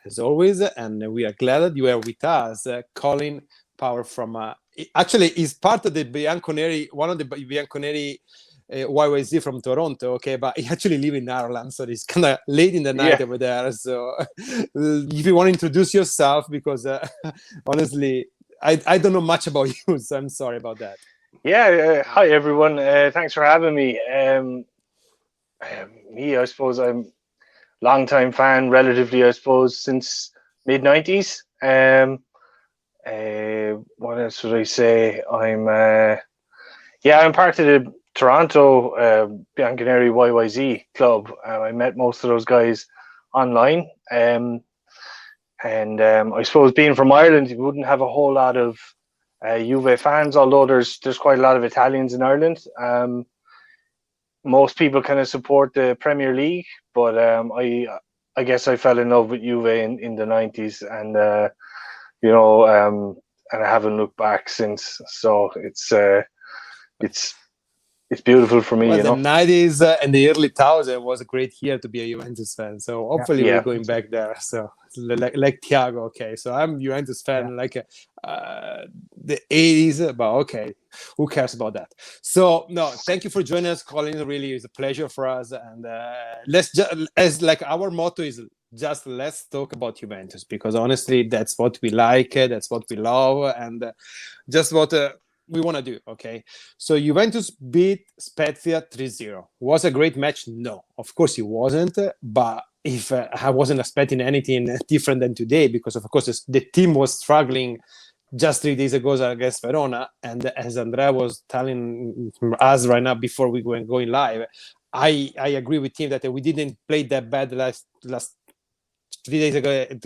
as always, and we are glad that you are with us. Colin Power from actually is part of the Bianconeri, one of the Bianconeri YYZ from Toronto, okay, but he actually lives in Ireland, so it's kind of late in the night over there. So if you want to introduce yourself, because honestly, I don't know much about you, so I'm sorry about that. Yeah, hi everyone. Thanks for having me. Me, I suppose I'm long-time fan, relatively, I suppose, since mid-90s. What else would I say? I'm part of the Toronto Bianconeri YYZ club. I met most of those guys online. I suppose being from Ireland, you wouldn't have a whole lot of Juve fans, although there's quite a lot of Italians in Ireland. Most people kind of support the Premier League, but I guess I fell in love with Juve in the 90s, and and I haven't looked back since. So it's beautiful for me. Well, the 90s and the early 2000s was a great year to be a Juventus fan. So hopefully we're going back there. So like Thiago, okay. So I'm Juventus fan, like the 80s, but okay, who cares about that? So no, thank you for joining us, Colin. Really, it's a pleasure for us. And let's just, as like our motto is, just let's talk about Juventus, because honestly, that's what we like, that's what we love, and just what we want to do. Okay, so Juventus beat Spezia 3-0. Was a great match? No, of course it wasn't, but if I wasn't expecting anything different than today, because of course the team was struggling just 3 days ago against Verona, and as Andrea was telling us right now before we were going live, I agree with him that we didn't play that bad last 3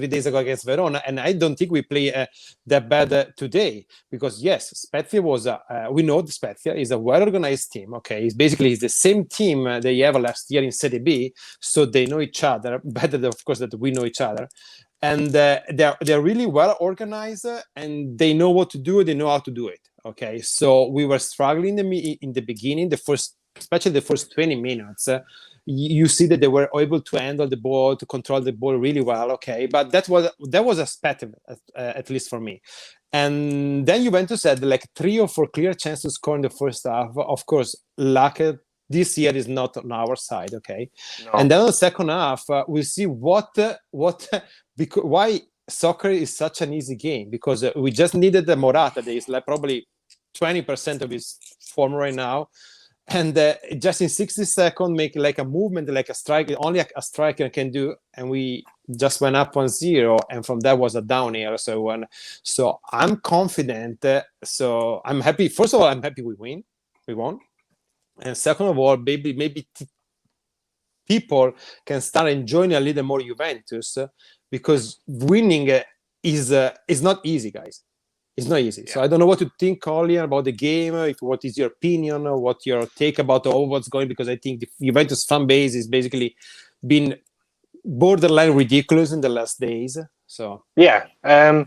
days ago against Verona, and I don't think we play that bad today, because yes, Spezia was we know the Spezia is a well-organized team. Okay, it's basically the same team they have last year in Serie B, so they know each other better than, of course, that we know each other, and they're really well organized, and they know what to do, they know how to do it. Okay, so we were struggling in the beginning, especially the first 20 minutes. You see that they were able to handle the ball, to control the ball really well. Okay, but that was expected, at least for me. And then Juventus had like 3 or 4 clear chances to score in the first half. Of course, luck this year is not on our side. Okay, no. And then in the second half, we see why soccer is such an easy game, because we just needed the Morata. That is like probably 20% of his form right now. And just in 60 seconds, make like a movement, like a strike, only a striker can do. And we just went up 1-0. And from that was a downhill. So I'm confident. So I'm happy. First of all, I'm happy we won. And second of all, maybe people can start enjoying a little more Juventus, because winning is not easy, guys. It's not easy. Yeah. So I don't know what to think, Colin, about the game. What is your opinion, or what your take about what's going? Because I think the Juventus fan base is basically been borderline ridiculous in the last days. So yeah, I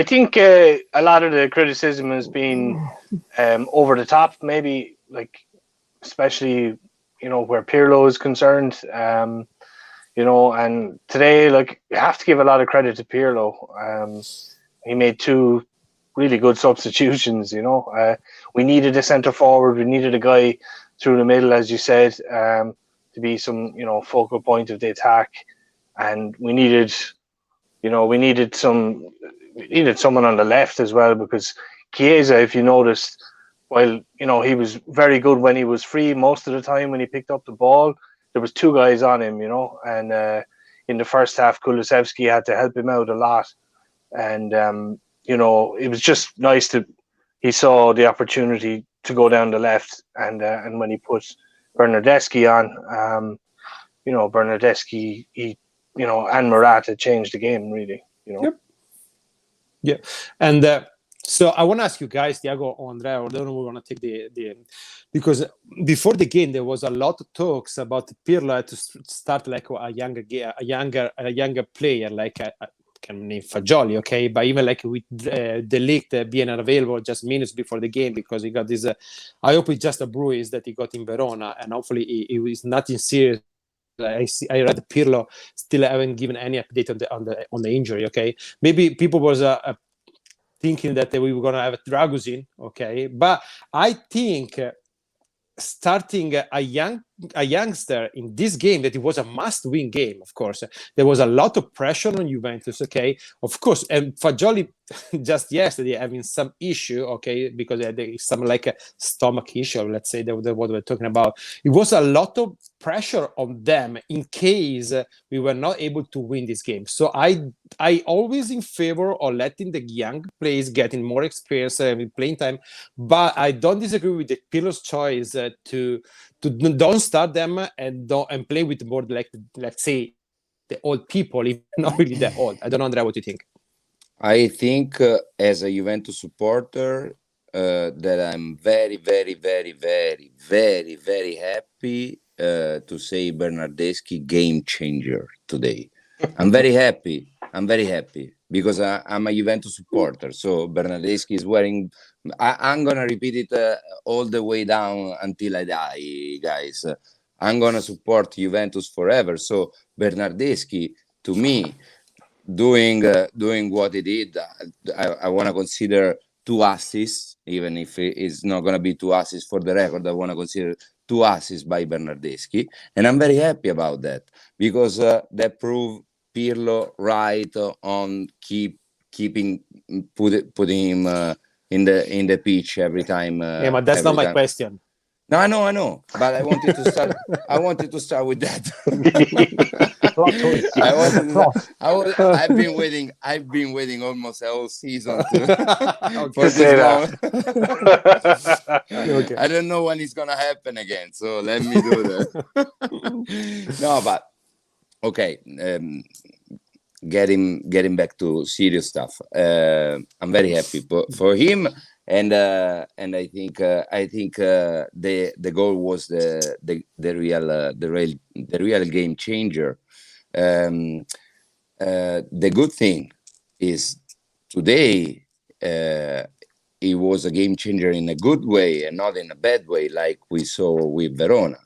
think a lot of the criticism has been over the top. Maybe like, especially where Pirlo is concerned. And today, like, you have to give a lot of credit to Pirlo. He made 2 really good substitutions. We needed a centre forward. We needed a guy through the middle, as you said, to be some focal point of the attack, and we needed someone on the left as well, because Chiesa, if you noticed, while he was very good when he was free, most of the time when he picked up the ball, there was 2 guys on him, and in the first half, Kulusevski had to help him out a lot, and it was just nice he saw the opportunity to go down the left, and when he put Bernardeschi on, Bernardeschi, and Morata changed the game, really, Yep. Yeah, and so I want to ask you guys, Thiago or Andrea, or don't we want to take the because before the game there was a lot of talks about Pirlo to start like a younger player, like can name Fagioli, okay, but even like with the Ligt being available just minutes before the game, because he got this. I hope it's just a bruise that he got in Verona, and hopefully it was nothing serious I read Pirlo still haven't given any update on the injury. Okay, maybe people was thinking that we were gonna have Dragusin. Okay, but I think starting a youngster in this game, that it was a must-win game. Of course, there was a lot of pressure on Juventus. Okay, of course, and Fagioli just yesterday having some issue. Okay, because there is some like a stomach issue. Let's say that what we're talking about. It was a lot of pressure on them in case we were not able to win this game. So I always in favor of letting the young players getting more experience with playing time, but I don't disagree with the Pirlo's choice to don't start them and play with more like, let's say, the old people, if not really that old. I don't know, Andrea, what you think. I think as a Juventus supporter that I'm very, very, very, very, very, very happy to say Bernardeschi game changer today. I'm very happy. Because I'm a Juventus supporter. So Bernardeschi is wearing. I'm gonna repeat it all the way down until I die, guys. I'm gonna support Juventus forever. So Bernardeschi, to me, doing what he did, I want to consider 2 assists, even if it's not gonna be 2 assists for the record. I want to consider 2 assists by Bernardeschi, and I'm very happy about that because that proved Pirlo right on putting him in the pitch every time. Yeah, but that's not my question. No, I know, but I wanted to start. I wanted to start with that. I've been waiting almost a whole season for this moment. Okay. I don't know when it's gonna happen again, so let me do that. No, but okay. Getting back to serious stuff. I'm very happy for him, and I think the goal was the real game changer. The good thing is today it was a game changer in a good way and not in a bad way, like we saw with Verona.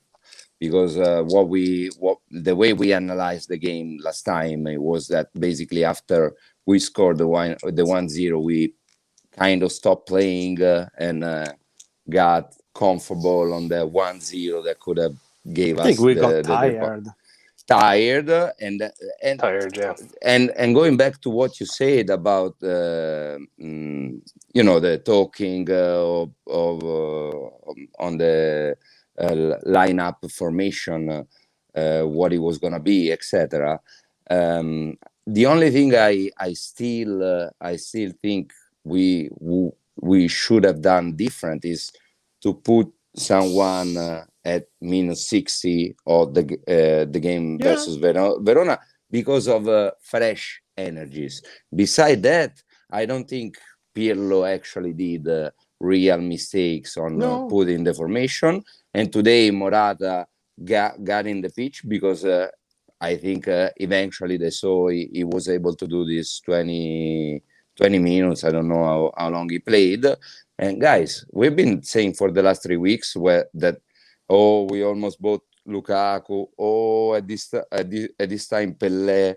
Because the way we analyzed the game last time, it was that basically after we scored the 1-0, we kind of stopped playing and got comfortable on the 1-0 that could have gave us. I think we got tired. Tired and tired, yeah. And going back to what you said about the talking on the lineup formation, what it was gonna be, etc. The only thing I still think we should have done different is to put someone at -60 of the game versus Verona because of fresh energies. Beside that, I don't think Pirlo actually did real mistakes on putting the formation. And today Morata got in the pitch because I think eventually they saw he was able to do this 20 minutes. I don't know how long he played. And guys, we've been saying for the last 3 weeks we almost bought Lukaku. At this time Pelé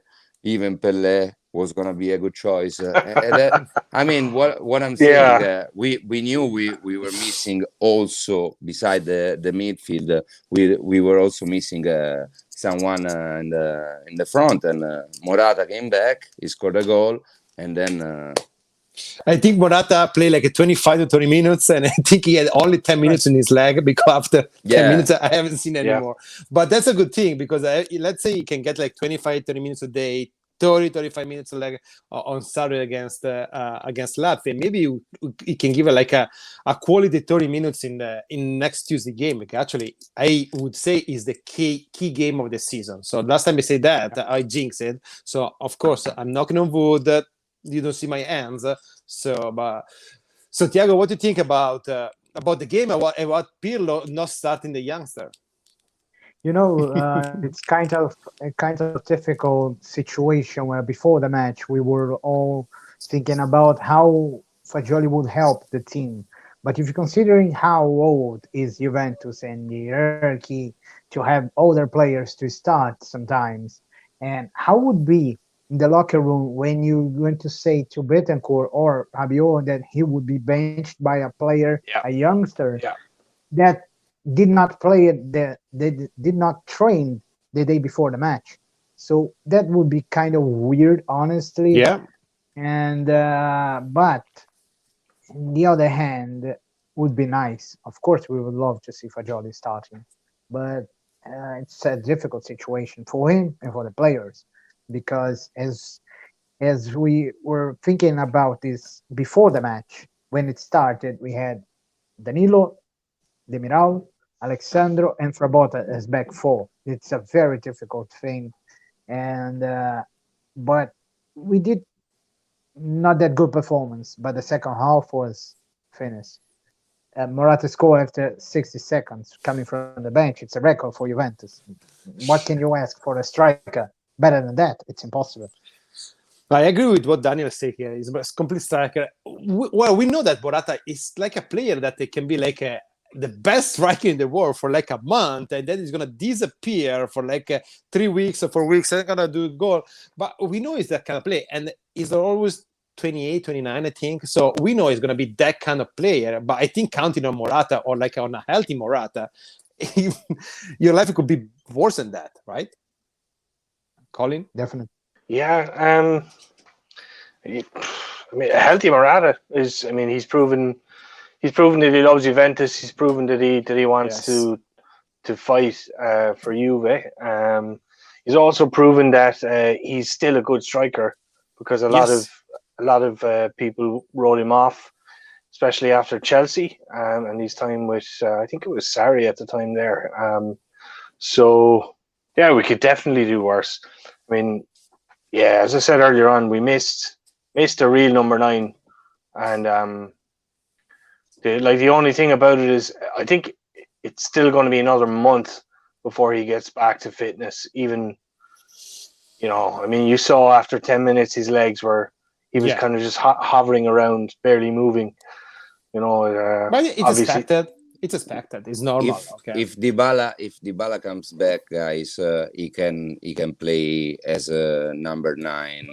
was gonna be a good choice. I mean, what I'm saying, we knew we were missing also beside the midfield. We were also missing someone in the front, and Morata came back. He scored a goal, and then. I think Morata played like 25 to 30 minutes, and I think he had only 10 minutes in his leg because after 10 minutes, I haven't seen anymore. But that's a good thing because let's say you can get like 25, 30 minutes a day, 35 minutes like on Saturday against Latvia. Maybe you can give like a quality 30 minutes in next Tuesday game. Actually, I would say is the key game of the season. So last time I said that, I jinxed it. So of course I'm knocking on wood. You don't see my hands. So Thiago, what do you think about the game and about Pirlo not starting the youngster? It's kind of difficult situation where before the match we were all thinking about how Fagioli would help the team. But if you're considering how old is Juventus and the hierarchy to have older players to start sometimes. And how would be in the locker room when you going to say to Betancourt or Rabiot that he would be benched by a player, a youngster that did not play it, they did not train the day before the match. So that would be kind of weird, honestly. Yeah. And but on the other hand, would be nice. Of course, we would love to see Fagioli starting, but it's a difficult situation for him and for the players because as we were thinking about this before the match, when it started, we had Danilo, Demiral, Alexandro, and Frabotta as back four. It's a very difficult thing, and but we did not that good performance. But the second half was finished. Morata scored after 60 seconds coming from the bench. It's a record for Juventus. What can you ask for a striker better than that? It's impossible. I agree with what Daniel said here. He's a complete striker. Well, we know that Morata is like a player that they can be like the best striker in the world for like a month, and then he's gonna disappear for like 3 weeks or 4 weeks and gonna do a goal. But we know he's that kind of player, and he's always 28, 29, I think. So we know he's gonna be that kind of player. But I think counting on Morata or like on a healthy Morata, your life could be worse than that, right? Colin? Definitely. Yeah, I mean, a healthy Morata is. I mean, he's proven that he loves Juventus. He's proven that he wants to fight for Juve. He's also proven that he's still a good striker because a lot of people wrote him off, especially after Chelsea and his time with I think it was Sarri at the time there. So yeah, we could definitely do worse. I mean, yeah, as I said earlier on, we missed a real number 9, and the only thing about it is I think it's still going to be another month before he gets back to fitness. Even, I mean, you saw after 10 minutes he was kind of just hovering around, barely moving. But it's expected. It's expected. It's normal. If Dybala comes back, guys, he can play as a number 9.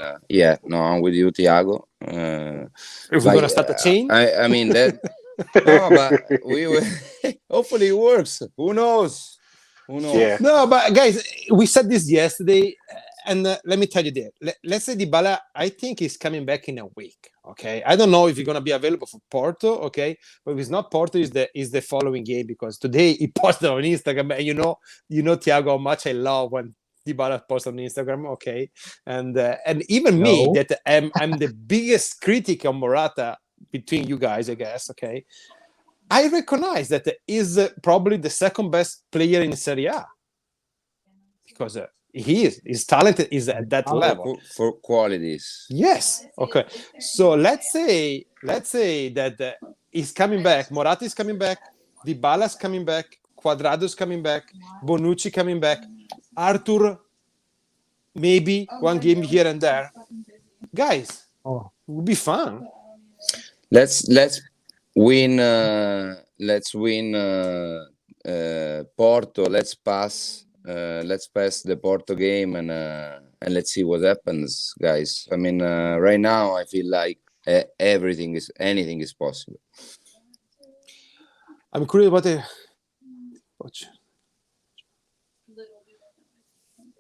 I'm with you, Thiago. If we're gonna start the chain, I mean that. No, but we will. Hopefully it works. Who knows? Yeah. No, but guys, we said this yesterday, and let me tell you this. Let's say Dybala, I think he's coming back in a week. Okay, I don't know if he's gonna be available for Porto. Okay, but if it's not Porto, is the following game, because today he posted on Instagram, and you know, Thiago, how much I love when Dybala posts on Instagram. Okay, and even me, that I'm the biggest critic of Morata between you guys, I guess. Okay, I recognize that is probably the second best player in Serie A because his talent is at that level for qualities. Yes. Okay. So let's say that he's coming back. Morata is coming back. Dybala's coming back. Cuadrado's coming back. Bonucci coming back. Arthur, maybe one game here and there. Guys, it will be fun. Let's win. Let's win Porto. Let's pass the Porto game and let's see what happens, guys. I mean, right now I feel like anything is possible. I'm curious about the coach.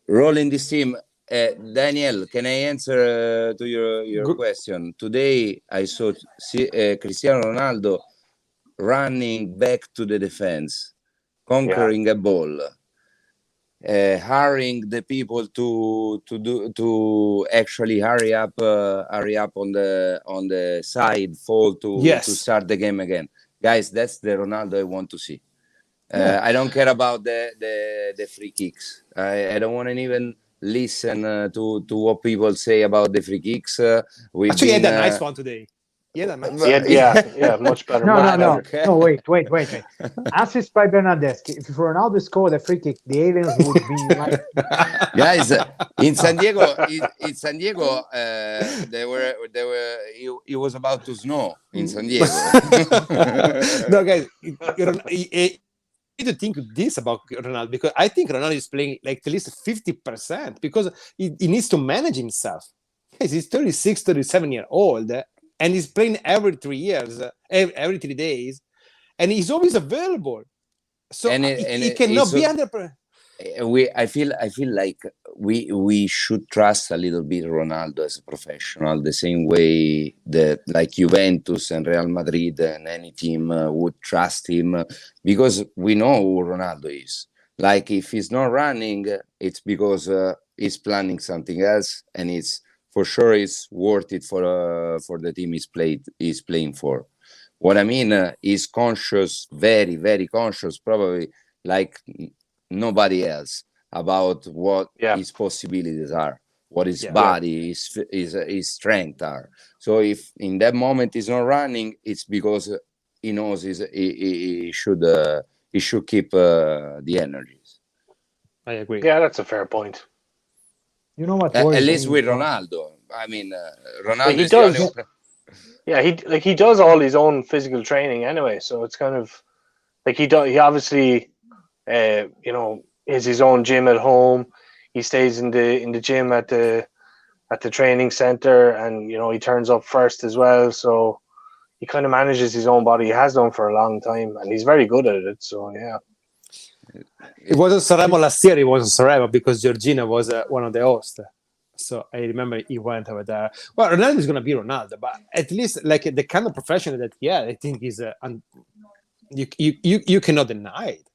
Rolling this team. Daniel, can I answer to your question? Today I saw Cristiano Ronaldo running back to the defense, conquering a ball, hurrying the people to actually hurry up on the side, fall to start the game again. Guys, that's the Ronaldo I want to see. I don't care about the free kicks. I don't want to even listen to what people say about the free kicks. Actually, he had a nice one today. Yeah, much better. No. Okay. No, wait. Assist by Bernardeschi. If Ronaldo scored a free kick, the aliens would be like. Guys, in San Diego, it was about to snow in San Diego. No, guys, to think this about Ronaldo, because I think Ronaldo is playing like at least 50% because he needs to manage himself. He's 36, 37-year-old, and he's playing every 3 years, every 3 days, and he's always available. So he cannot be under. I feel like we should trust a little bit Ronaldo as a professional, the same way that like Juventus and Real Madrid and any team would trust him, because we know who Ronaldo is. Like if he's not running, it's because he's planning something else, and it's for sure it's worth it for the team he's playing for. What I mean, he's conscious, very, very conscious, probably like nobody else, about what his possibilities are, what his body, his strength are. So if in that moment he's not running, it's because he knows he should keep the energies. I agree. Yeah, that's a fair point. You know what? At least with Ronaldo. I mean, Ronaldo he is does. the only. Yeah, he does all his own physical training anyway, so it's kind of like he obviously is his own gym at home. He stays in the gym at the training center, and he turns up first as well, so he kind of manages his own body. He has done for a long time, and he's very good at it. So yeah. It wasn't Sanremo last year. It was Sanremo because Georgina was one of the hosts. So I remember he went over there. Well, Ronaldo is going to be Ronaldo, but at least like the kind of professional that I think is you cannot deny it.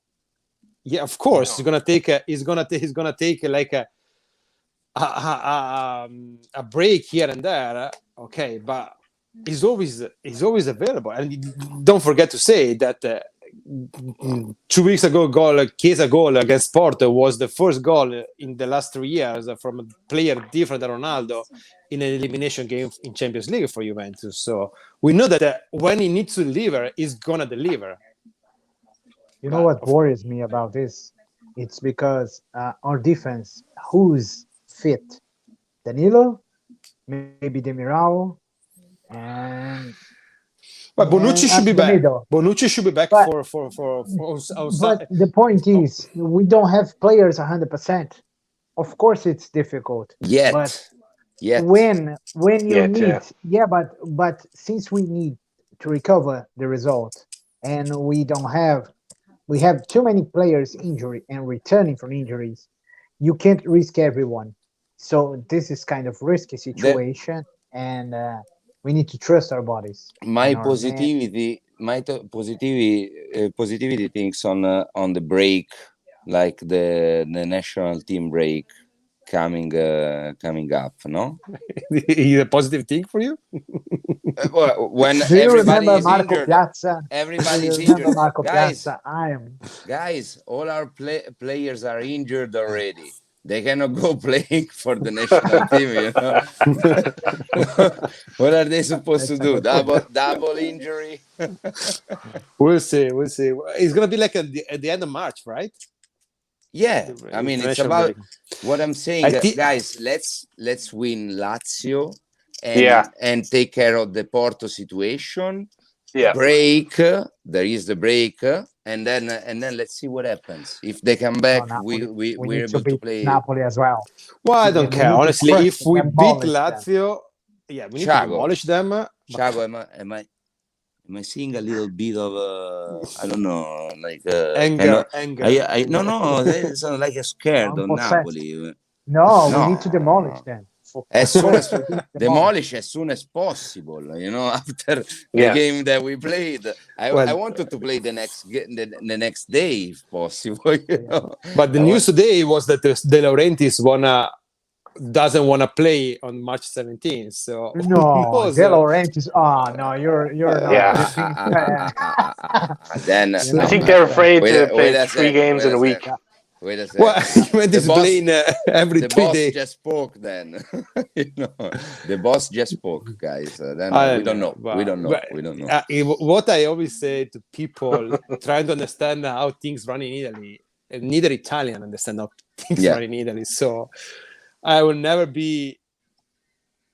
Yeah, of course, he's gonna take like a break here and there. Okay, but he's always available. And don't forget to say that 2 weeks ago, Chiesa goal against Porto was the first goal in the last 3 years from a player different than Ronaldo in an elimination game in Champions League for Juventus. So we know that when he needs to deliver, he's gonna deliver. You know what worries me about this? It's because our defense, who's fit? Danilo, maybe Demiral, and but Bonucci should be back. Middle. Bonucci should be back for But the point is, we don't have players 100%. Of course, it's difficult. But when you need, but since we need to recover the result, and we have too many players injured and returning from injuries, you can't risk everyone. So this is kind of risky situation, and we need to trust our bodies. My positivity thinks on the break, like the national team break coming up, no? Is a positive thing for you? When everybody is injured, everybody's injured. Marco Piazza, guys, all our players are injured already. They cannot go playing for the national team, What are they supposed to do? Double injury? We'll see. It's gonna be like at the end of March, right? Yeah, I mean, it's about what I'm saying, guys. Let's win Lazio and take care of the Porto situation. Yeah, there is the break, and then let's see what happens. If they come back, we're able to play Napoli as well. Well, I don't care, honestly. If we beat Lazio, we need to demolish them. Thiago, am I seeing a little bit of I don't know, like anger? No, they sound like a scared on Napoli. No, we need to demolish them. As soon as demolish as soon as possible, after the game that we played. I wanted to play the next day if possible. But the news today was that De Laurentiis doesn't want to play on March 17th. So no, De Laurentiis. No, you're then I think they're afraid to play 3 games in a week. Wait a second. Well, playing every 3 days. Just spoke then. The boss just spoke, guys. Then we don't know. We don't know. What I always say to people trying to understand how things run in Italy, and neither Italian understand how things run in Italy. So I will never be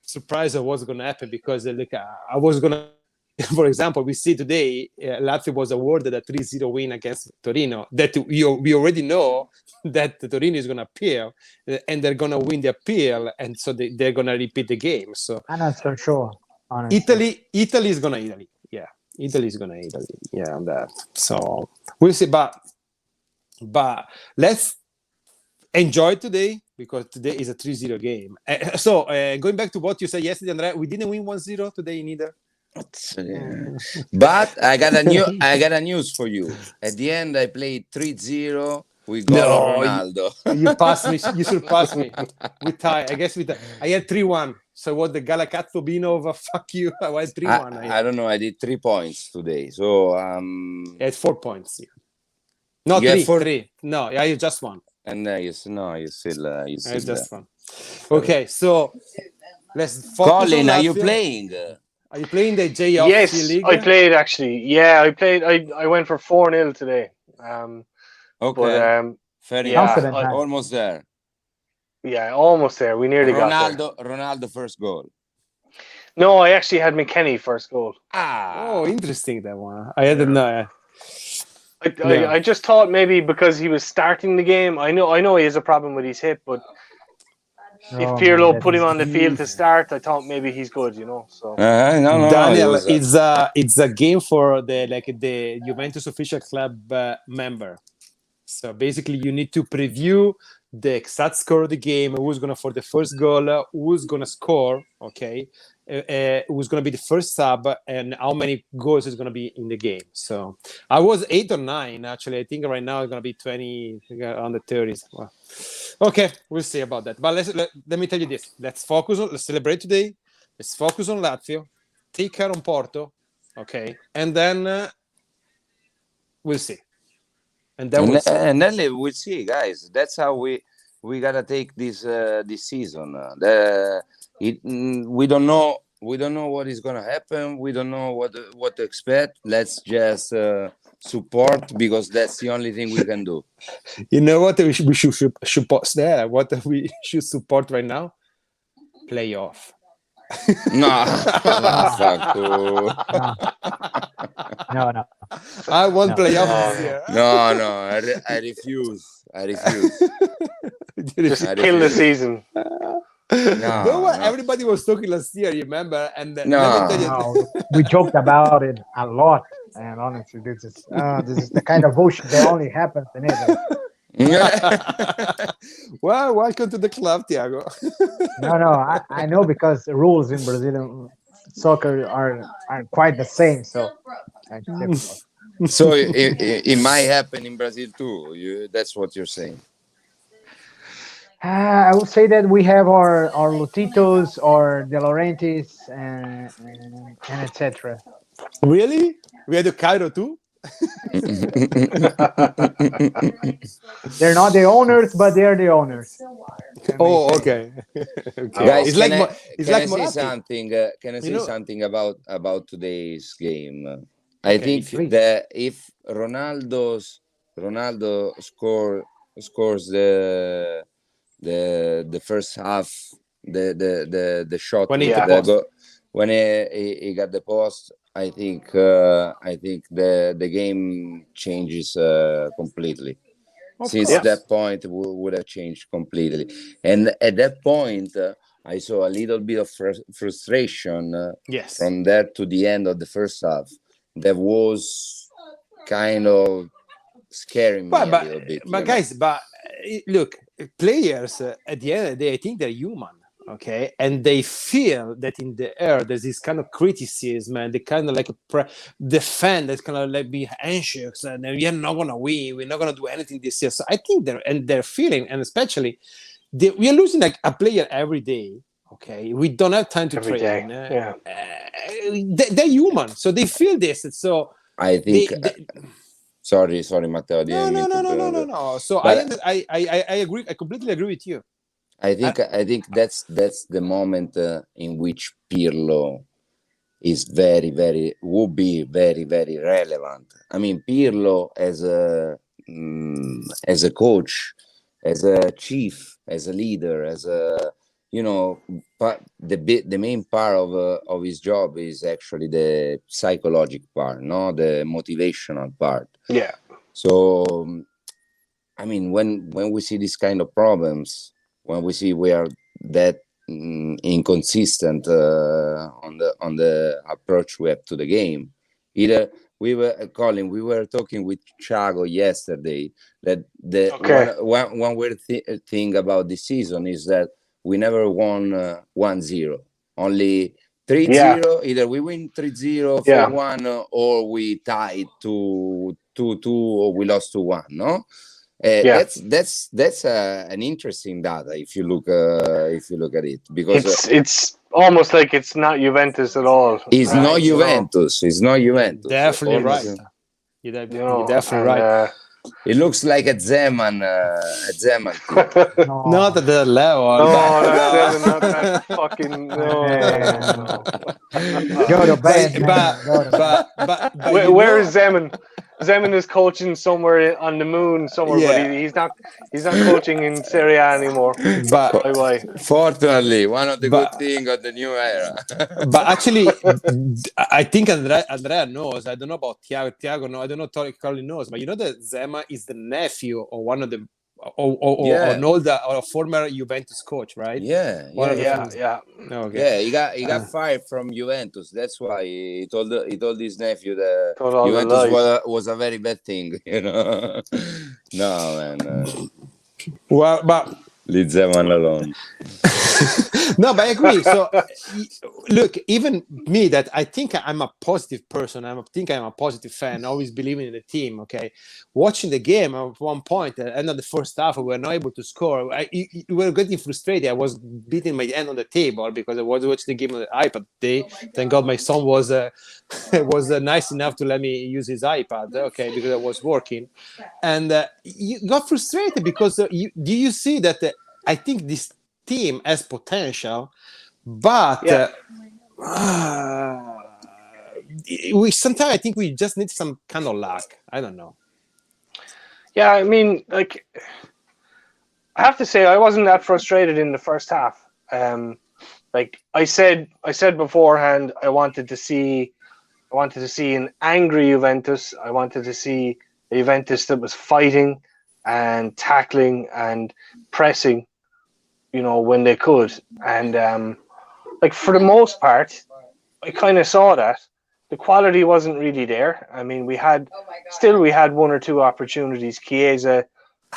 surprised at what's going to happen, because I was going to for example, we see today Lazio was awarded a 3-0 win against Torino. That we already know that Torino is going to appeal, and they're going to win the appeal, and so they're going to repeat the game. So I'm not so sure. Honestly. Italy is going to Italy. Yeah, Italy is going to Italy. Yeah, on that. So we'll see. But let's enjoy today, because today is a 3-0 game. So going back to what you said yesterday, Andrea, we didn't win 1-0 today in either. But I got a news for you. At the end, I played 3-0. We got Ronaldo. You passed me. You surpassed me. We tie. I guess I had 3-1. So what, the Galacazzo Bino of fuck you? I had 3-1. I don't know. I did 3 points today. So I had 4 points. Yeah. No, you 3. No, I just one. And you still I just one. Okay, so let's focus. Colin, on are you playing? Are you playing the J-Off Yes, League? I played actually. Yeah, I played. I went for 4-0 today. Okay. But, fair yeah, enough. Almost there. Yeah, almost there. We nearly got there. Ronaldo first goal. No, I actually had McKennie first goal. Oh, interesting, that one. I didn't know. I just thought maybe because he was starting the game. I know he has a problem with his hip, but if Pirlo put him on the field to start, I thought maybe he's good, you know. So no, Daniel, it's a game for the Juventus official club member. So basically, you need to preview the exact score of the game, who's gonna for the first goal, who's gonna score, okay, who's gonna be the first sub, and how many goals is gonna be in the game. So I was 8 or 9 actually. I think right now it's gonna be 20 on the 30s. Well, okay, we'll see about that. But let me tell you this: let's celebrate today. Let's focus on Lazio, take care on Porto, okay, and then we'll see. And then we'll see, guys. That's how we gotta take this season. We don't know what is gonna happen. We don't know what to expect. Let's just support, because that's the only thing we can do. You know what we should support there? What we should support right now? Playoff. No. No. I want playoff this year. No. I refuse. Just kill the season. No. Everybody was talking last year, remember? And we joked about it a lot. And honestly, this is the kind of bullshit that only happens in Italy. Well, welcome to the club, Thiago. No, I know, because the rules in Brazilian soccer are quite the same. So it might happen in Brazil too. That's what you're saying. I would say that we have our Lutitos or De Laurentiis and etc. Really? We had the Cairo too? They're not the owners, but they're the owners. Oh, okay. Guys, it's can like I say something? Can I say something about today's game? I think that if Ronaldo scores the first half, the shot when when he got the post, I think the game changes completely. Since that point, would have changed completely. And at that point, I saw a little bit of frustration from there to the end of the first half. That was kind of scaring me a little bit. But guys, look, players at the end of the day, I think they're human. Okay, and they feel that in the air there's this kind of criticism, and they kind of like defend that's kind of like be anxious, and we're not gonna win, we're not gonna do anything this year. So I think they're feeling, and especially we are losing like a player every day. Okay, we don't have time to train. They're human, so they feel this. So I think. Sorry, Matteo. No. So I agree. I completely agree with you. I think that's the moment in which Pirlo is would be very, very relevant. I mean, Pirlo as a coach, as a chief, as a leader, as a but the main part of his job is actually the psychological part, no, the motivational part. Yeah. So, I mean, when we see these kind of problems, when we see we are that inconsistent on the approach we have to the game, either we were talking with Thiago yesterday that one weird thing about this season is that we never won 1-0, only 3-0. Either we win 3-0, 4-1, or we tied to 2-2, or we lost to 1. No, that's an interesting data if you look at it, because it's almost like it's not Juventus at all. It's not Juventus. It's not Juventus. Definitely right. You're definitely right. It looks like a Zeman team. Not at that level. Not that fucking Where is Zeman? Zeman is coaching somewhere on the moon somewhere, but he's not coaching in Serie A anymore. But fortunately, one of the good things of the new era. But actually, I think Andrea knows. I don't know about Thiago. Thiago, no, I don't know. Carly knows, but you know that Zema is the nephew of one of the an older or a former Juventus coach, right? Yeah. Okay. Yeah, he got fired from Juventus. That's why he told his nephew that Juventus was a very bad thing, No, man. Well, but leave Zeman alone. No, but I agree. So, look, even me, that I think I'm a positive person. I think I'm a positive fan, always believing in the team, okay? Watching the game, at one point, at the end of the first half, we were not able to score. We were getting frustrated. I was beating my hand on the table because I was watching the game on the iPad today. Thank God my son was nice enough to let me use his iPad, okay, because I was working. And you got frustrated because do you see that I think this team has potential, but we sometimes I think we just need some kind of luck. I don't know. Yeah, I mean, like, I have to say I wasn't that frustrated in the first half. Like I said beforehand, I wanted to see an angry Juventus. I wanted to see a Juventus that was fighting and tackling and pressing, when they could. And like, for the most part, I kind of saw that. The quality wasn't really there. I mean, we had one or two opportunities. Chiesa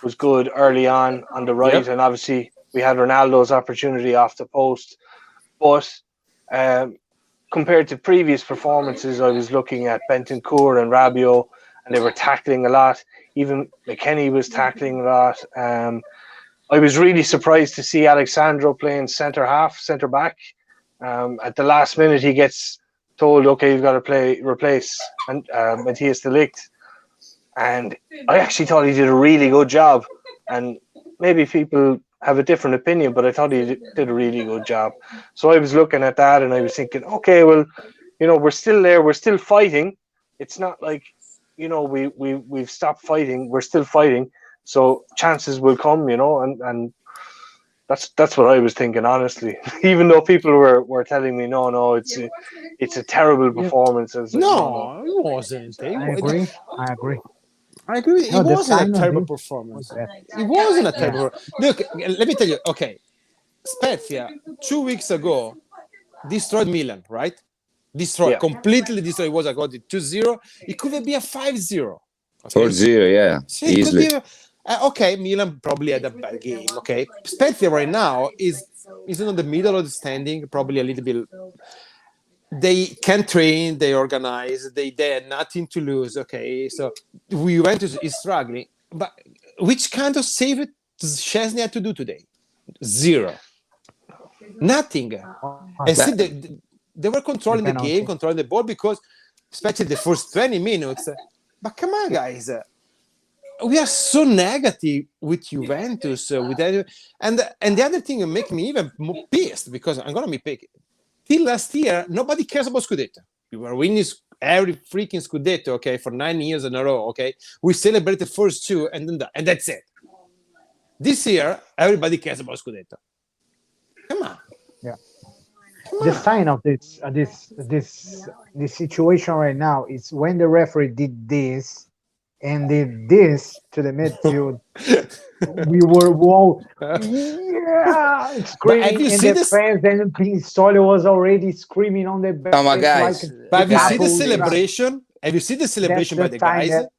was good early on the right, and obviously we had Ronaldo's opportunity off the post. But compared to previous performances, I was looking at Bentancur and Rabiot, and they were tackling a lot. Even McKennie was tackling a lot. I was really surprised to see Alexandro playing centre back. At the last minute, he gets told, okay, you've got to replace Matthias de Ligt. And I actually thought he did a really good job. And maybe people have a different opinion, but I thought he did a really good job. So I was looking at that and I was thinking, okay, well, we're still there. We're still fighting. It's not like, we've stopped fighting. We're still fighting. So chances will come, and that's what I was thinking, honestly. Even though people were telling me, no, it's a terrible performance. No, it wasn't. I agree. It wasn't a terrible performance. It wasn't a terrible. Look, let me tell you. Okay, Spezia 2 weeks ago destroyed Milan, right? Completely destroyed. It was a 2-0. It could be a 5-0. Okay? 4-0, yeah, easily. Okay, Milan probably had a bad game. Okay, Spezia right now is in the middle of the standing, probably a little bit. They can train, they organize, they had nothing to lose. Okay, so Juventus is struggling, but which kind of save does Szczesny have to do today? Zero, nothing. And still they were controlling the game, controlling the ball, because especially the first 20 minutes. But come on, guys. We are so negative with Juventus, and the other thing that makes me even more pissed, because I'm gonna be picky. Till last year, nobody cares about Scudetto. We were winning every freaking Scudetto, okay, for 9 years in a row, okay. We celebrated the first two, and that's it. This year, everybody cares about Scudetto. Come on. Yeah. The sign of this situation right now is when the referee did this and did this to the midfield. We were whoa, yeah, But have screaming you in seen the this? fans, and Pistole was already screaming on the bench Come on, like guys. But have you seen the Apple. celebration? Have you seen the That's celebration the by the sign guys? that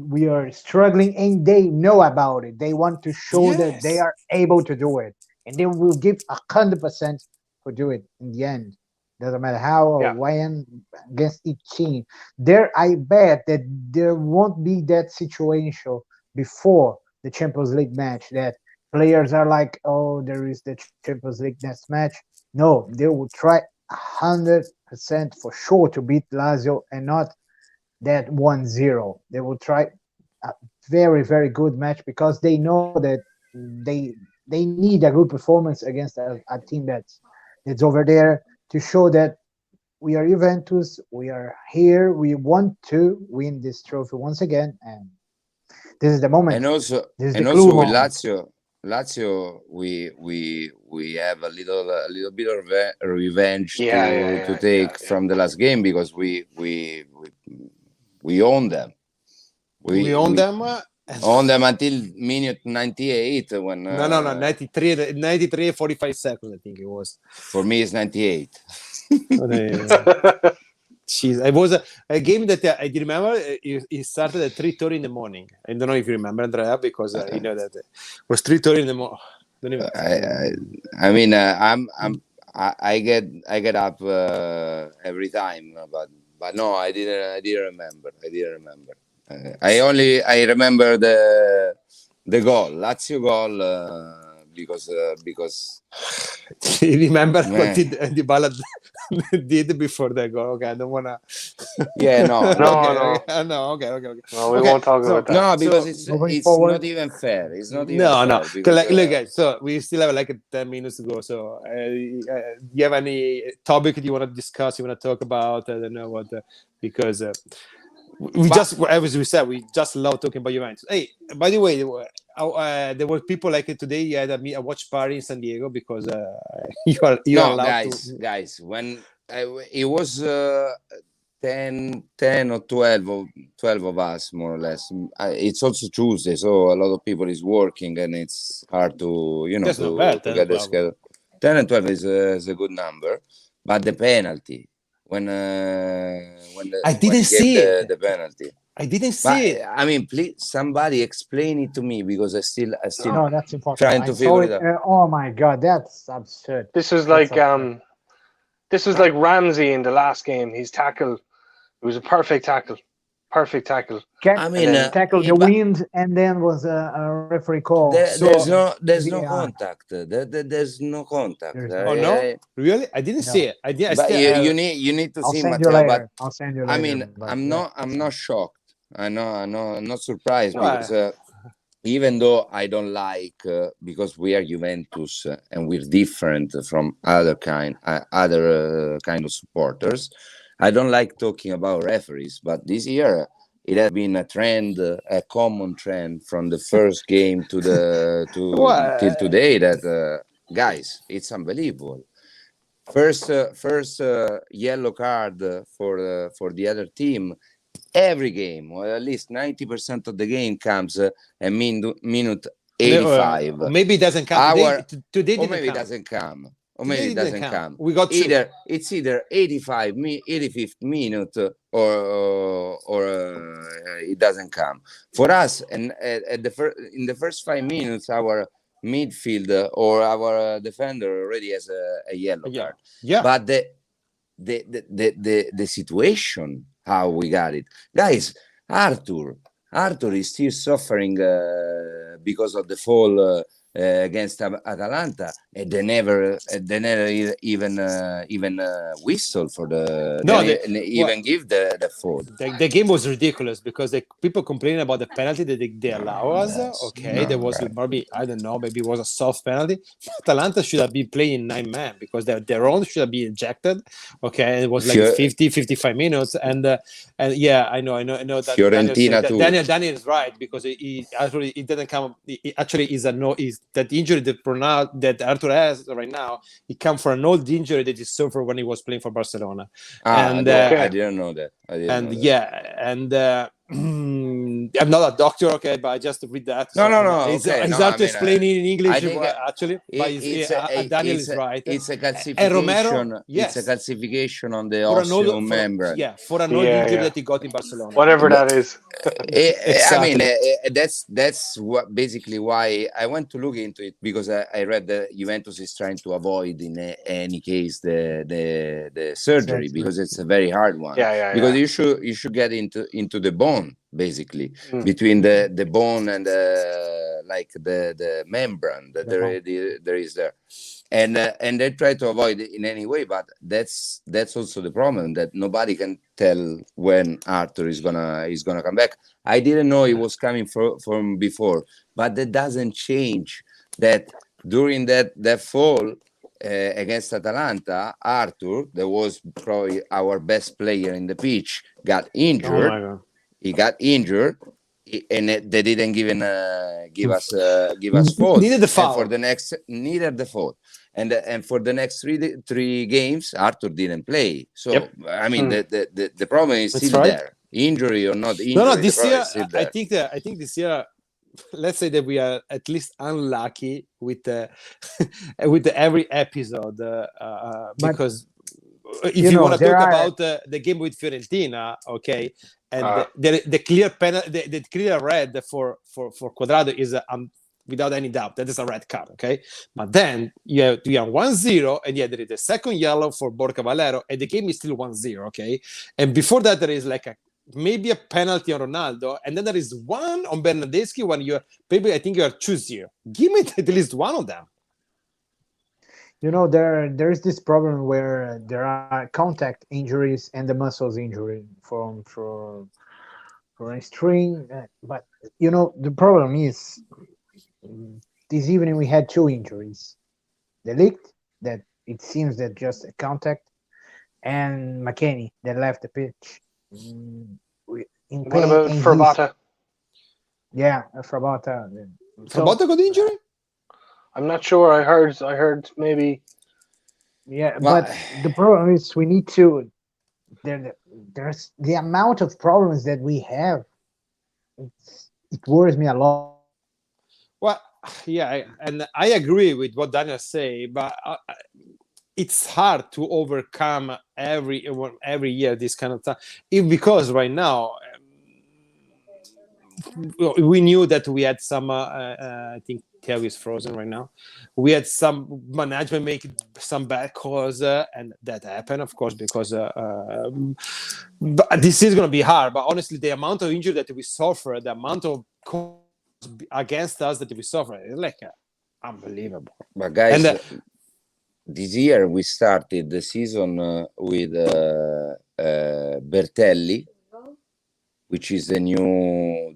we are struggling, and they know about it. They want to show that they Yes. are able to do it, and they will give 100% for do it in the end. Doesn't matter how or Yeah. when against each team. There, I bet that there won't be that situation before the Champions League match that players are like, "Oh, there is the Champions League next match." No, they will try 100% for sure to beat Lazio and not that 1-0. They will try a very, very good match because they know that they need a good performance against a team that's over there to show that we are Juventus, we are here, we want to win this trophy once again, and this is the moment. And also, this is and the also clue with moment. Lazio, we have a little bit of revenge to take from the last game because we own them. We own them. Own them until minute 98 when No, 93, 45 seconds, I think it was. For me it's 98. Jeez, it was a game that I remember. It started at 3:30 in the morning. I don't know if you remember, Andrea, because you know that it was 3:30 in the morning. I mean, I get up every time, but no, I didn't remember. I remember the goal, Lazio goal, because you remember what Dybala did before the goal? Okay, I don't wanna. Yeah, no. No, okay. No, we won't talk about that. No, because it's not even fair. It's not even fair. No. Because, look, guys. So we still have like 10 minutes to go. So, do you have any topic you want to discuss? You want to talk about? I don't know what, because. As we said, we just love talking about Juventus. Hey, by the way, there were people like today. You had a watch party in San Diego because you are allowed guys. When it was 10 or 12 of us, more or less. It's also Tuesday, so a lot of people is working, and it's hard to to get the schedule. 10 and 12 is a good number, but the penalty. When I didn't see the penalty. I didn't see it. I mean, please, somebody explain it to me because I still. No, that's important. Trying to figure it out. Oh my god, that's absurd. This is like Ramsey in the last game. His tackle, it was a perfect tackle. Tackled the wind, and then was a referee call. There's no contact. There's no contact. Oh no, really? I didn't see it. You need to see Matteo. But I'll send you later. I mean, I'm not shocked. I'm not surprised because even though I don't like because we are Juventus and we're different from other kind of supporters. I don't like talking about referees, but this year it has been a trend, a common trend from the first game till today. That guys, it's unbelievable. First yellow card for the other team. Every game, or at least 90% of the game comes at minute 85. Maybe it doesn't come. Today maybe it doesn't come. Or maybe it doesn't come. We got it's either 85th minute or it doesn't come. For us, and in the first 5 minutes, our midfield or our defender already has a yellow card. Yeah. But the situation, how we got it, guys. Arthur is still suffering because of the fall against Atalanta, and they never even whistle for the give the fall. The game was ridiculous because people complaining about the penalty that they allow us. There was maybe, I don't know, maybe it was a soft penalty. Atalanta should have been playing 9 men because their own should have been ejected. And it was like 55 minutes, and yeah, I know that Fiorentina Daniel is right because he actually it didn't come. It actually is that injury that Arthur has right now, it comes from an old injury that he suffered when he was playing for Barcelona. I didn't know that. I'm not a doctor, okay, but I just read that. No. It's Okay. hard to explain in English, actually. Daniel is right. It's a calcification. Romero, yes. It's a calcification on the ostial membrane. For an old injury that he got in Barcelona. Whatever that is. Exactly. I mean, that's what basically why I went to look into it, because I read that Juventus is trying to avoid in any case the surgery, because it's a very hard one. Because you should get into the bone, basically, between the bone and the membrane that there is there. And they try to avoid it in any way, but that's also the problem, that nobody can tell when Arthur is gonna come back. I didn't know he was coming from before, but that doesn't change that during that fall against Atalanta, Arthur, that was probably our best player in the pitch, got injured. Oh my God. He got injured. And they didn't give us fault. Needed the foul. And for the next, needed the fault. And for the next three games, Arthur didn't play. So I mean, the problem is still there. Injury or not injury. No. This year, I think this year, let's say that we are at least unlucky with with every episode, because if you want to talk about the game with Fiorentina, okay, and the clear penalty, the clear red for Cuadrado is without any doubt that is a red card, okay. But then you are 1-0, and there is the second yellow for Borja Valero, and the game is still 1-0, okay. And before that, there is like maybe a penalty on Ronaldo, and then there is one on Bernardeschi when you are maybe I think you are 2-0. Give me at least one of them. There is this problem where there are contact injuries and the muscles injury for a string. But the problem is this evening we had two injuries: De Ligt, that it seems that just a contact, and McKennie that left the pitch. What about Frabata? Yeah, Frabata. Frabata got injury? I'm not sure. I heard maybe. Yeah, but the problem is we need to. There's the amount of problems that we have. It worries me a lot. Well, yeah, and I agree with what Daniel say, but it's hard to overcome every year this kind of stuff. Because right now we knew that we had some. I think Theo is frozen right now. We had some management make some bad calls, and that happened, of course, because but this is going to be hard. But honestly, the amount of injury that we suffer, the amount of calls against us that we suffer, is like unbelievable. But guys, this year we started the season with Bertelli, which is the new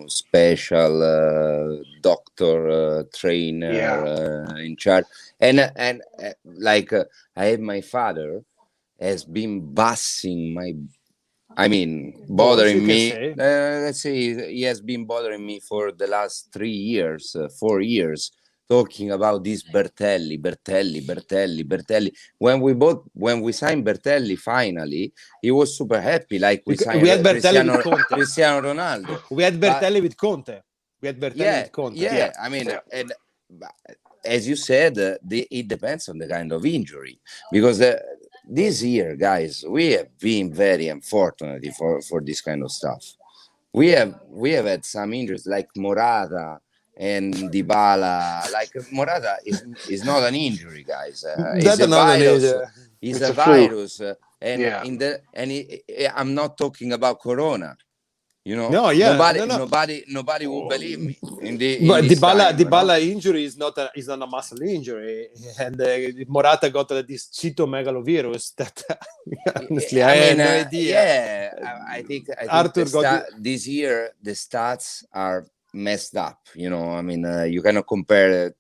special doctor trainer in charge, and I have my father has been bothering me. Let's say he has been bothering me for the last 3 years, 4 years, talking about this Bertelli. When we signed Bertelli, finally, he was super happy. Like we had Bertelli with Conte. Cristiano Ronaldo. We had Bertelli with Conte. Yeah. I mean, and as you said, it depends on the kind of injury, because this year, guys, we have been very unfortunate for this kind of stuff. We have had some injuries like Morata and Dybala. Like Morata is not an injury, guys. It's a virus. It's a virus, I'm not talking about Corona. Nobody will believe me. But Dybala injury is not a muscle injury, and Morata got this cytomegalovirus that honestly I have no idea. Yeah, I think Arthur this year the stats are messed up. I mean, you cannot compare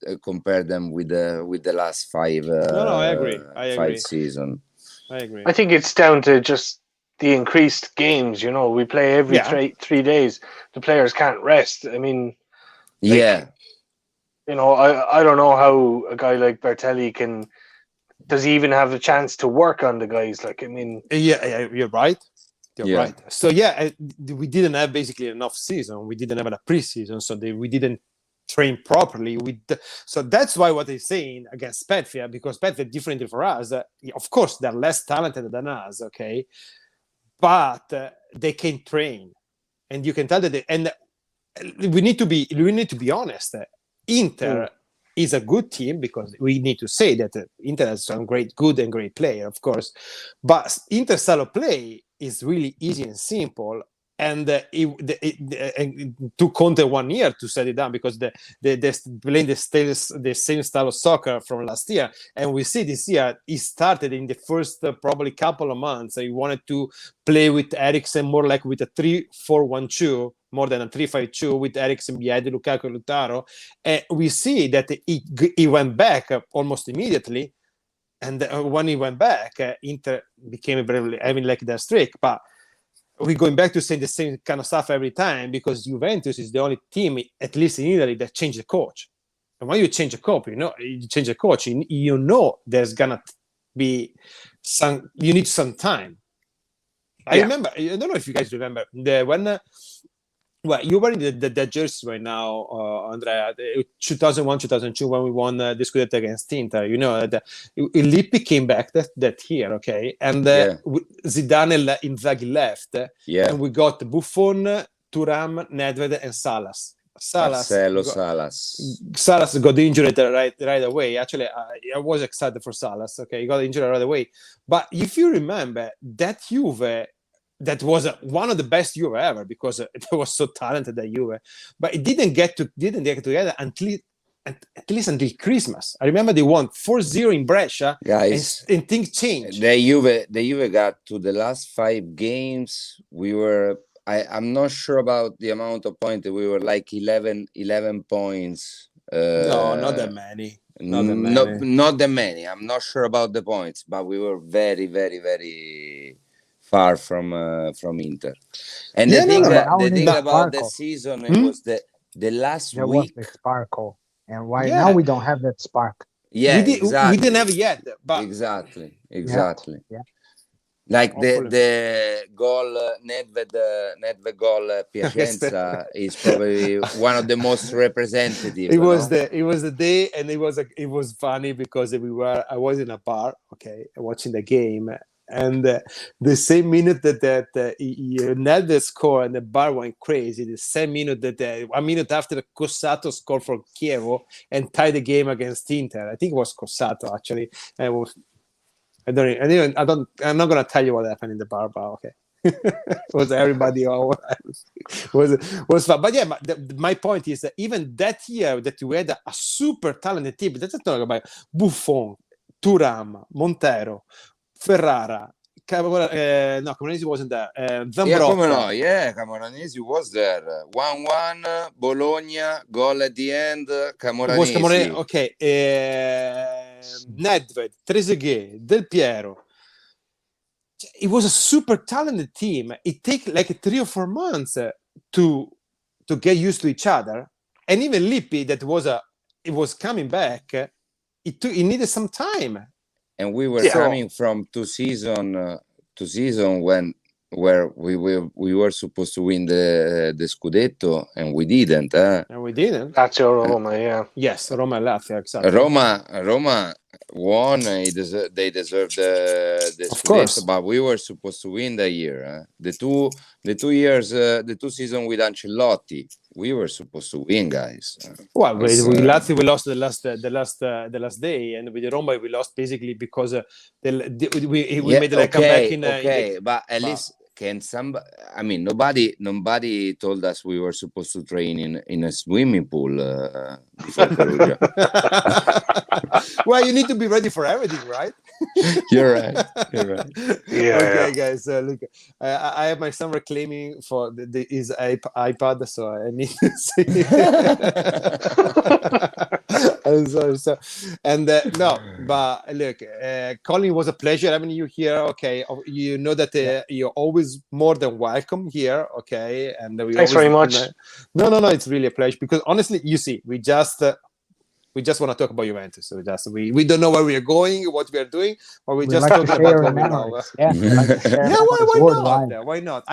them with the last five. I agree. Five season. I agree. I think it's down to just the increased games. We play every 3 days. The players can't rest. I mean, I don't know how a guy like Bertelli does he even have a chance to work on the guys. Like, I mean, yeah, you're right. Yeah. Right. So we didn't have basically an off season. We didn't have a preseason, so we didn't train properly. So that's why what they're saying against Spezia, because Spezia differently for us. Of course, they're less talented than us, okay, but they can train, and you can tell that. And we need to be honest. Inter is a good team, because we need to say that Inter has some good and great player, of course, but Inter style of play is really easy and simple, and it took Conte 1 year to set it down, because they're playing the same style of soccer from last year, and we see this year he started in the first probably couple of months. He wanted to play with Eriksen more like with a 3-4-1-2 more than a 3-5-2 with Eriksen, Biedi, Lukaku, and Lautaro. And we see that he went back almost immediately. And when he went back, Inter became having like their streak. But we're going back to saying the same kind of stuff every time, because Juventus is the only team, at least in Italy, that changed the coach. And when you change a coach, you know there's gonna be you need some time. I remember, I don't know if you guys remember, you were in the jersey right now, Andrea, 2001, 2002, when we won the Scudetto against Inter. You know, Lippi came back that year, okay? And Zidane and Inzaghi left. And we got Buffon, Thuram, Nedved, and Salas. Salas got injured right away. Actually, I was excited for Salas. Okay, he got injured right away. But if you remember, that Juve, that was one of the best Juve ever, because it was so talented, that Juve. But it didn't get together until at least until Christmas. I remember they won 4-0 in Brescia, guys, and things changed. The Juve got to the last 5 games. We were. I'm not sure about the amount of points. We were like 11 points. No, not that many. Not that many. I'm not sure about the points, but we were very, very, very far from Inter. And the thing about the season, it was the last there week. Was the sparkle, and now we don't have that spark. Yeah, exactly. We didn't have it yet, but exactly. Yeah. Like the goal, Nedved goal, Piacenza is probably one of the most representative. It was the day, and it was funny, because I was in a bar, okay, watching the game, and the same minute that Nedved scored and the bar went crazy, the same minute that 1 minute after Cossato scored for Chievo and tied the game against Inter. I think it was Cossato, actually. And it was. I'm not gonna tell you what happened in the bar, but okay. Was everybody was fun. But yeah, my point is that even that year that we had a super talented team, let's talk about Buffon, Thuram, Montero, Ferrara. Camoranesi wasn't there. Camoranesi was there. 1-1, Bologna, goal at the end, Camoranesi. Okay. Nedved, Trezeguet, Del Piero. It was a super talented team. It took like 3 or 4 months to get used to each other. And even Lippi, it was coming back. It needed some time. And we were coming from two season where we were supposed to win the Scudetto, and we didn't. And we didn't. Lazio, Roma, yeah. Yes, Roma and Lazio, exactly. Roma won. They deserved the Scudetto, but we were supposed to win the year. The two seasons with Ancelotti, we were supposed to win, guys. Well, with Lazio we lost the last day, and with Roma we lost basically because we made a comeback in. But at least nobody told us we were supposed to train in a swimming pool before Perugia. Well, you need to be ready for everything, right? You're right. Okay, guys. Look, I have my son reclaiming for his iPad, so I need to see. I'm sorry. And no, but look, Colin, was a pleasure having you here. Okay, you know that you're always more than welcome here. Okay, and thanks very much. No, it's really a pleasure, because honestly, you see, we just we just want to talk about Juventus. So we don't know where we are going, what we are doing, or we just like talking to share about what we know. memories. Yeah, we like to share Yeah, memories why worldwide. not? Why not?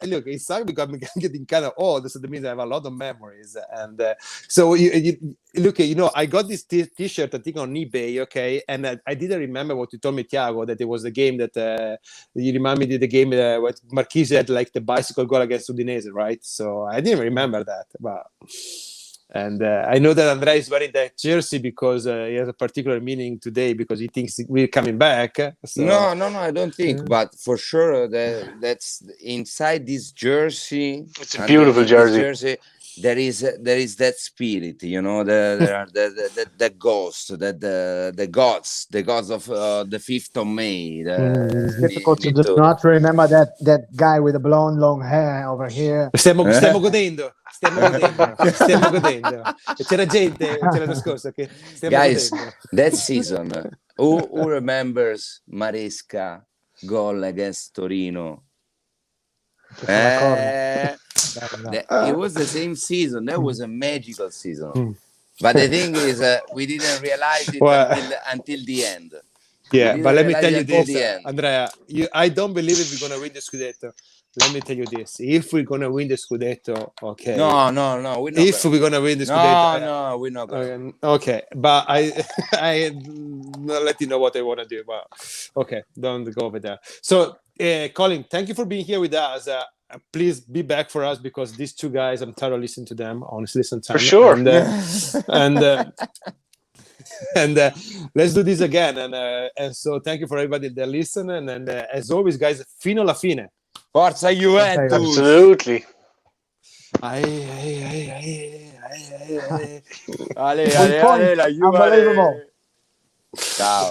Look, it's sad because I'm getting kind of old, so that means I have a lot of memories. And so you look, I got this T-shirt I think on eBay, okay, and I didn't remember what you told me, Thiago, that it was the game that you remind me of the game where Marquise had like the bicycle goal against Udinese, right? So I didn't remember that, but. And I know that Andrea is wearing that jersey because he has a particular meaning today because he thinks we're coming back. So. No, I don't think. But for sure, that's inside this jersey. It's a beautiful jersey. There is that spirit, there are the ghosts, the gods of the 5th of May. It's difficult to not remember that guy with the blonde long hair over here. Stiamo godendo. C'era gente l'anno scorso che guys godendo. That season, who remembers Maresca goal against Torino? It was the same season. That was a magical season. But the thing is, we didn't realize it until the end. Yeah, but let me tell you this, Andrea. I don't believe if we're going to win the Scudetto. Let me tell you this. If we're going to win the Scudetto, okay. No. If we're going to win the Scudetto. No, we're not going to. Okay, but I not let you know what I want to do. But okay, don't go over there. So, Colin, thank you for being here with us. Please be back for us because these two guys, I'm tired of listening to them, honestly, sometimes. For sure. And let's do this again. And so thank you for everybody that listen. And as always, guys, fino alla fine. Forza Juventus. Absolutely. Ale, la Juve. Unbelievable. Ciao.